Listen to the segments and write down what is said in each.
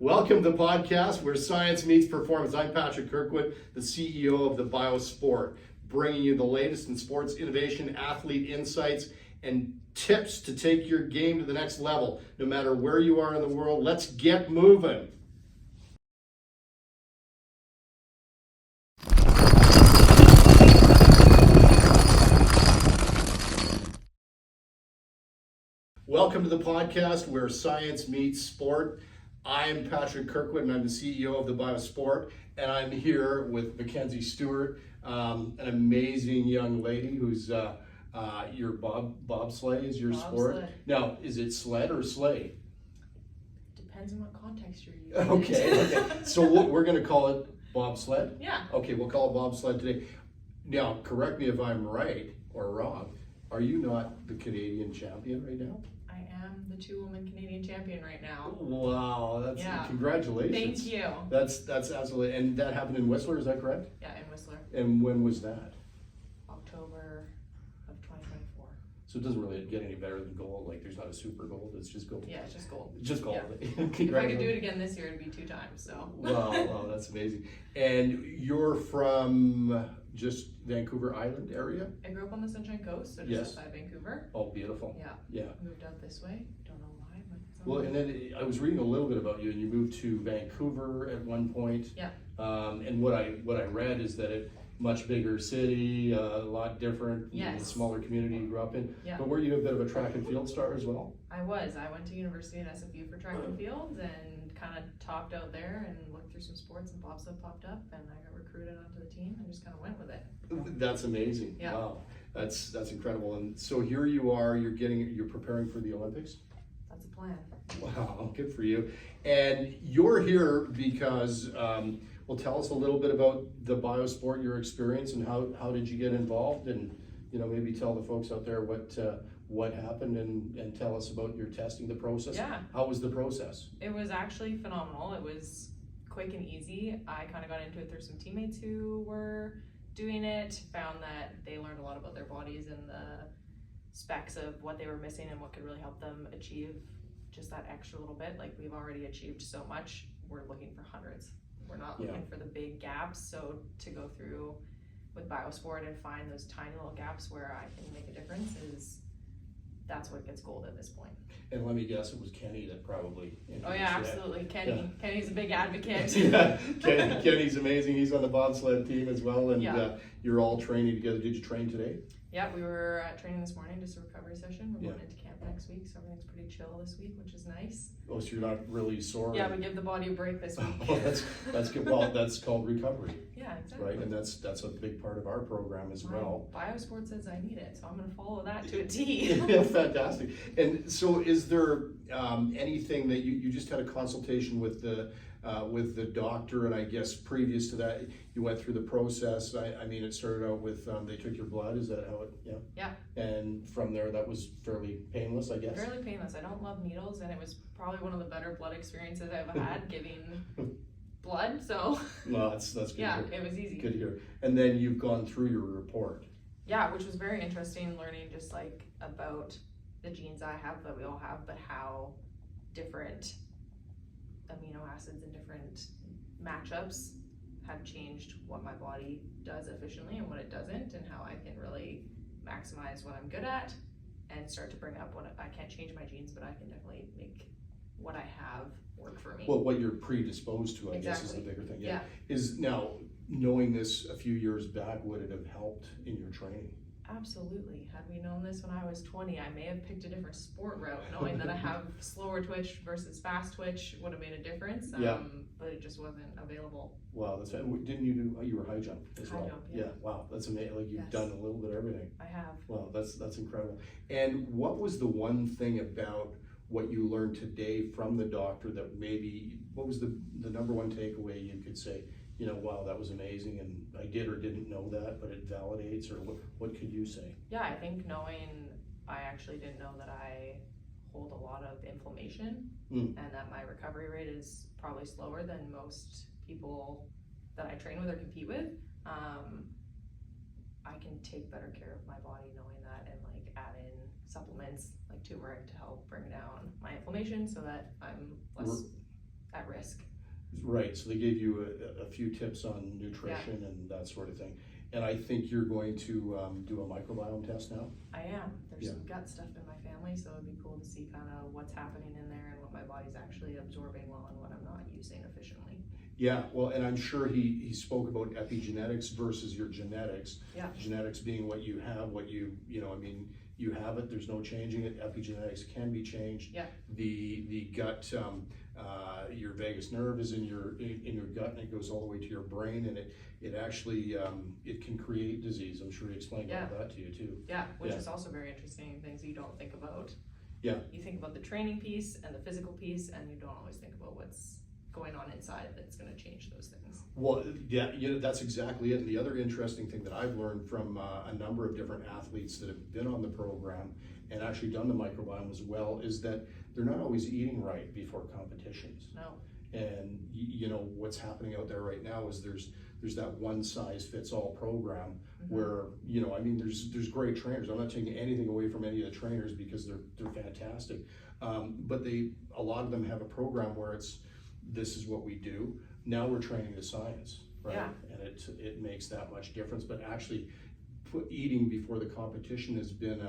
Welcome to the podcast where science meets performance. I'm Patrick Kirkwood, the CEO of the BioSport, bringing you the latest in sports innovation, athlete insights, and tips to take your game to the next level. No matter where you are in the world, let's get moving. Welcome to the podcast where science meets sport. I'm Patrick Kirkwood and I'm the CEO of the BioSport, and I'm here with Mackenzie Stewart, an amazing young lady who's your bobsleigh is your sport. Bobsled. Now, is it sled or sleigh? Depends on what context you're using. Okay. So we're going to call it bobsled? Yeah. Okay, we'll call it bobsled today. Now, correct me if I'm right or wrong. Are you not the Canadian champion right now? I am the two-woman Canadian champion right now. Wow, that's congratulations. Thank you. That's absolutely, and that happened in Whistler, is that correct? Yeah, in Whistler. And when was that? October of 2024. So it doesn't really get any better than gold. Like there's not a super gold. It's just gold. Yeah, it's just gold. Just gold. Yeah. Congratulations. If I could do it again this year, it'd be 2 times. So. Wow, that's amazing. And you're from just Vancouver Island area? I grew up on the Sunshine Coast, so just Yes. outside Vancouver. Oh, beautiful. Yeah. Yeah. Moved out this way. Don't know why, but. Well, and then I was reading a little bit about you, and you moved to Vancouver at one point. Yeah. And what I read is that it much bigger city, a lot different, Yes. a smaller community you grew up in. Yeah. But were you a bit of a track and field star as well? I was. I went to university at SFU for track and field and kind of topped out there and looked through some sports, and bobsled popped up and I got recruited onto the team and just kind of went with it. That's amazing. Yeah. Wow. That's incredible. And so here you are, you're preparing for the Olympics? That's a plan. Wow, good for you. And you're here because, well, tell us a little bit about the BioSport, your experience, and how did you get involved, and maybe tell the folks out there what happened, and tell us about your testing, the process. Yeah. How was the process? It was actually phenomenal. It was quick and easy. I kind of got into it through some teammates who were doing it, found that they learned a lot about their bodies and the specs of what they were missing and what could really help them achieve just that extra little bit. Like, we've already achieved so much, we're looking for hundreds. We're not looking for the big gaps, so to go through with BioSport and find those tiny little gaps where I can make a difference that's what gets gold at this point. And let me guess, it was Kenny that probably introduced Oh yeah, absolutely. Kenny. Yeah. Kenny's a big advocate. Yeah, Kenny's amazing. He's on the bobsled team as well, and Yeah. you're all training together. Did you train today? Yeah, we were training this morning, just a recovery session. We're Yeah. going into camp next week, so everything's pretty chill this week, which is nice. Oh, so you're not really sore? Yeah, we give the body a break this week. Oh, that's good. Well, that's called recovery, Yeah, exactly. right? And that's a big part of our program as well. BioSport says I need it, so I'm going to follow that to a T. Yeah, fantastic. And so, is there anything that you just had a consultation with the doctor, and I guess previous to that you went through the process? I mean, it started out with they took your blood. Is that how it? Yeah. Yeah. And from there, that was fairly painless, I guess. Fairly painless. I don't love needles, and it was probably one of the better blood experiences I've had giving blood. So. No, that's good. Yeah, to hear. it was easy. Good to hear. And then you've gone through your report. Yeah, which was very interesting, learning just like about the genes I have, that we all have, but how different amino acids and different matchups have changed what my body does efficiently and what it doesn't, and how I can really maximize what I'm good at and start to bring up what I can't change my genes, but I can definitely make what I have work for me. Well, what you're predisposed to, I guess, is the Exactly. bigger thing. Yeah. Is now, knowing this a few years back, would it have helped in your training? Absolutely. Had we known this when I was 20, I may have picked a different sport route. Knowing that I have slower twitch versus fast twitch would have made a difference. Yeah. But it just wasn't available. Wow, that's didn't you do? You were high jump as High well. jump, yeah. Wow, that's amazing. Like you've Yes. done a little bit of everything. I have. Wow, that's incredible. And what was the one thing about what you learned today from the doctor that maybe? What was the number one takeaway you could say? Wow, that was amazing, and I did or didn't know that, but it validates, or what could you say? Yeah, I think knowing I actually didn't know that I hold a lot of inflammation and that my recovery rate is probably slower than most people that I train with or compete with. I can take better care of my body knowing that, and like add in supplements like turmeric to help bring down my inflammation so that I'm less at risk. Right, so they gave you a few tips on nutrition and that sort of thing. And I think you're going to do a microbiome test now? I am. There's Yeah. some gut stuff in my family, so it'd be cool to see kind of what's happening in there and what my body's actually absorbing well and what I'm not using efficiently. Yeah, well, and I'm sure he spoke about epigenetics versus your genetics. Yeah. Genetics being what you have, you have it, there's no changing it. Epigenetics can be changed. Yeah. The gut, your vagus nerve is in your gut, and it goes all the way to your brain, and it actually it can create disease. I'm sure he explained all that to you too. Yeah, which is also very interesting, things you don't think about. Yeah. You think about the training piece and the physical piece, and you don't always think about what's going on inside that's going to change those things. Well, yeah, that's exactly it. And the other interesting thing that I've learned from a number of different athletes that have been on the program and actually done the microbiome as well is that they're not always eating right before competitions. No. And what's happening out there right now is there's that one size fits all program where there's great trainers. I'm not taking anything away from any of the trainers because they're fantastic, but a lot of them have a program where this is what we do. Now we're training the science, right? Yeah. And it makes that much difference. But actually, eating before the competition has been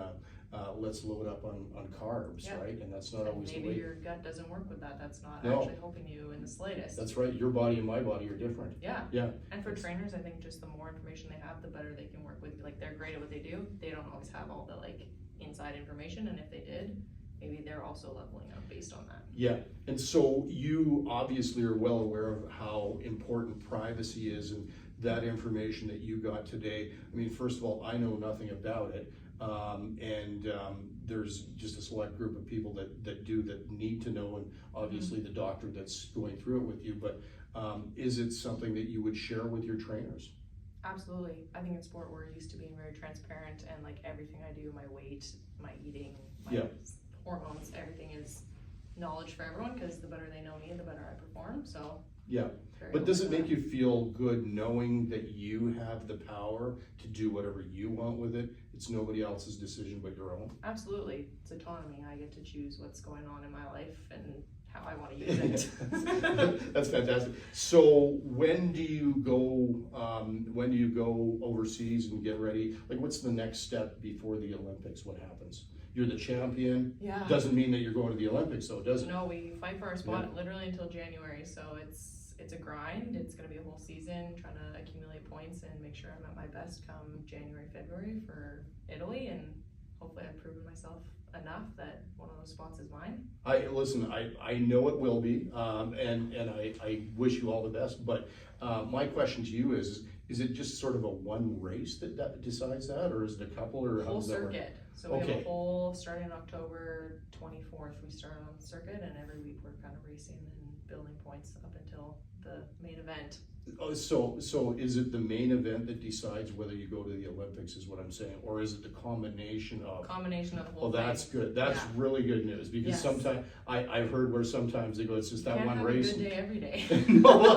let's load up on carbs, right? And that's not always the way. Maybe your gut doesn't work with that. That's not No. actually helping you in the slightest. That's right. Your body and my body are different. Yeah. Yeah. And for trainers, I think just the more information they have, the better they can work with. Like, they're great at what they do. They don't always have all the inside information, and if they did, maybe they're also leveling up based on that. Yeah, and so you obviously are well aware of how important privacy is, and that information that you got today. I mean, first of all, I know nothing about it, and there's just a select group of people that need to know, and obviously the doctor that's going through it with you. But is it something that you would share with your trainers? Absolutely. I think in sport we're used to being very transparent, and everything I do, my weight, my eating, my hormones, everything is knowledge for everyone, because the better they know me, the better I perform. So yeah, but does it make you feel good knowing that you have the power to do whatever you want with it? It's nobody else's decision but your own. Absolutely. It's autonomy. I get to choose what's going on in my life and how I want to use it. That's fantastic. So when do you go overseas and get ready? What's the next step before the Olympics? What happens? You're the champion. Yeah. Doesn't mean that you're going to the Olympics, though, does it? No, we fight for our spot literally until January. So it's a grind. It's going to be a whole season trying to accumulate points and make sure I'm at my best come January, February for Italy, and hopefully I've proven myself enough that one of those spots is mine. I know it will be, and I wish you all the best. But my question to you is it just sort of a one race that decides that, or is it a couple, or whole circuit? So we have a whole, starting October 24th, we start on the circuit, and every week we're kind of racing and building points up until the main event. Oh, so is it the main event that decides whether you go to the Olympics, is what I'm saying, or is it the combination of the whole thing? Oh, that's good. That's really good news, because sometimes I've heard where sometimes they go, it's just that one race. Have a good day every day. No,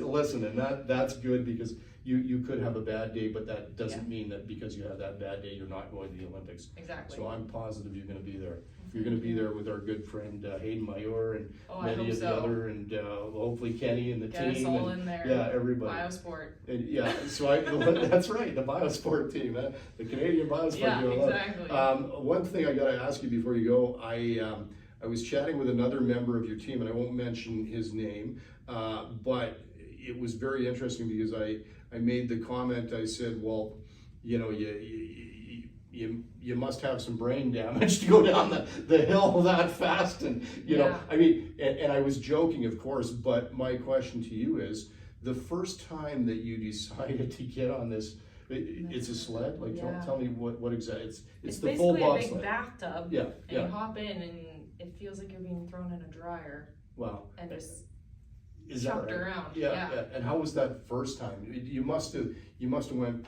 listen, and that's good, because you could have a bad day, but that doesn't mean that because you have that bad day, you're not going to the Olympics. Exactly. So I'm positive you're going to be there. You're going to be there with our good friend Hayden Mayor and many of the other, and hopefully Kenny and the team. Get us all in there. Yeah, everybody. BioSport. And so that's right, the BioSport team, the Canadian BioSport. Yeah, exactly. One thing I got to ask you before you go, I was chatting with another member of your team, and I won't mention his name, but it was very interesting because I made the comment. I said, well, you must have some brain damage to go down the hill that fast, and and I was joking, of course, but my question to you is, the first time that you decided to get on this, it's a sled? Tell me what exactly, it's the full bobsled. It's basically a big bathtub, and you hop in and it feels like you're being thrown in a dryer. Wow. And just is chucked that right? around. Yeah. And how was that first time? You must have went,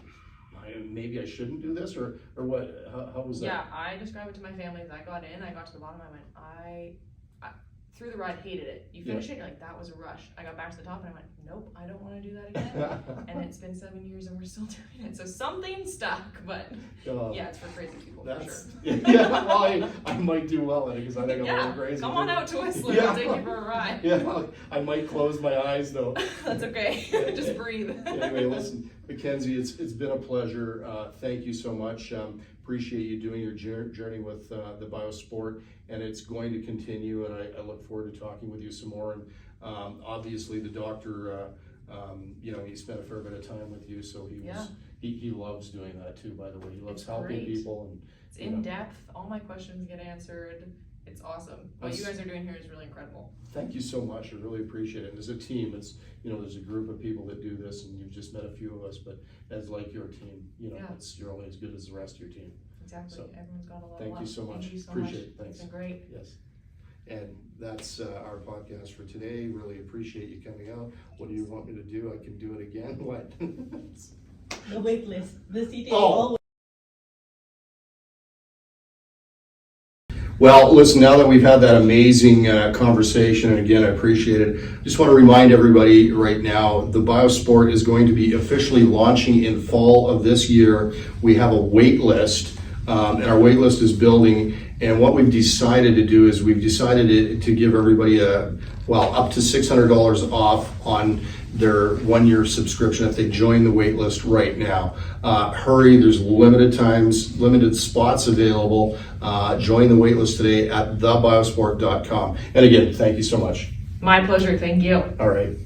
maybe I shouldn't do this, or what? How was that? Yeah, I described it to my family as I got in. I got to the bottom. I went, through the ride, hated it. You finish it, you're like, that was a rush. I got back to the top and I went, nope, I don't want to do that again. And it's been 7 years and we're still doing it. So something stuck, but yeah, it's for crazy people for sure. Yeah, well, I might do well at it because I think I'm a little crazy. Come on out to Whistler, I'll take you for a ride. Yeah, I might close my eyes though. That's okay, just breathe. Anyway, listen, Mackenzie, it's been a pleasure. Thank you so much. Appreciate you doing your journey with the BioSport, and it's going to continue, and I look forward to talking with you some more. And obviously the doctor, he spent a fair bit of time with you, so he loves doing that too, by the way. He loves helping people. And it's in depth. All my questions get answered. It's awesome. What you guys are doing here is really incredible. Thank you so much. I really appreciate it. And as a team, it's, there's a group of people that do this, and you've just met a few of us, but as like your team, you're only as good as the rest of your team. Exactly. So, everyone's got a lot. Thank you so much. Thank you so appreciate much. It. Thanks. It's been great. Yes. And that's our podcast for today. Really appreciate you coming out. What do you want me to do? I can do it again. What? The wait list. The CTA. Oh. Well, listen, now that we've had that amazing conversation, and again, I appreciate it, just want to remind everybody right now, the BioSport is going to be officially launching in fall of this year. We have a wait list, and our wait list is building, and what we've decided to do is we've decided to give everybody up to $600 off on their 1-year subscription if they join the wait list right now. Hurry, there's limited spots available. Join the wait list today at thebiosport.com. And again, thank you so much. My pleasure, thank you. All right.